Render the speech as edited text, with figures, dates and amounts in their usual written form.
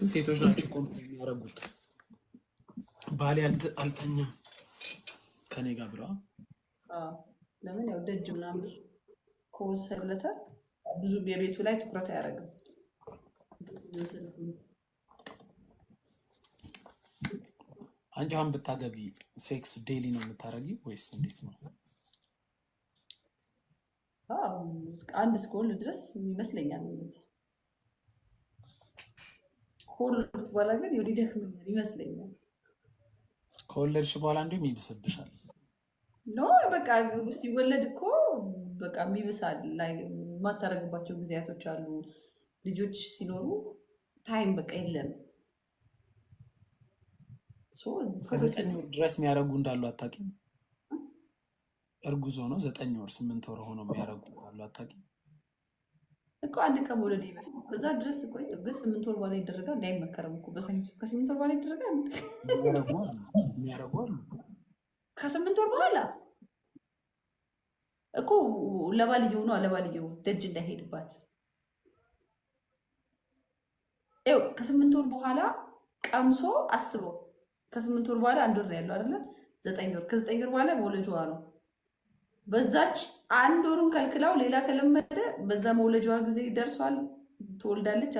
ሴቶች ናቸው ኮምፕሌን የሚያደርጉት። ባሌ አልተኛም ከኔ ጋር ብለዋል። ለምን ያው ደጅ ምናምን ከወሰለተ ብዙ የቤቱ ላይ ትኩረት አያደርግም። አንቺ አሁን ብታገቢ ሴክስ ዴይሊ ነው የምታረጊ ወይስ እንዴት ነው? አንድ እስከወልድ ድረስ ይመስለኛል። ከወለድኩ በኋላ ግን የወዲህ ደክመኛል ይመስለኛል። ከወለድሽ በኋላ እንዲሁም ይብስብሻል። ኖ በቃ ሲወለድ እኮ በቃ የሚብሳል ላይ የማታረግባቸው ጊዜያቶች አሉ። ልጆች ሲኖሩ ታይም በቃ የለም። ከ9 ወር ድረስ የሚያደርጉ እንዳሉ አታውቂም? እርጉዝ ሆኖ 9 ወር 8 ወር ሆኖ የሚያደርጉ እንዳሉ አታውቂም? እኮ አንድ ቀን መውለድ ይበል በዛ ድረስ እኮ ግን 8 ወር በኋላ ይደረጋል። እንዳይመከረም እኮ በሳይንሱ ከ8 ወር በኋላ ይደረጋል። የሚያደርጉ አሉ። ከ8 ወር በኋላ እኮ ለባልየው ነው ለባልየው ደጅ እንዳይሄድባት። ይኸው ከ8 ወር በኋላ ቀምሶ አስበው። ከ8 ወር በኋላ 1 ወር ነው ያለው አይደለ? 9 ወር ከ9 ወር በኋላ መውለጃዋ ነው። በዛች 1 ወሩን ከልክላው ሌላ ከለመደ በዛ መውለጃዋ ጊዜ ደርሷል። ትወልዳለች።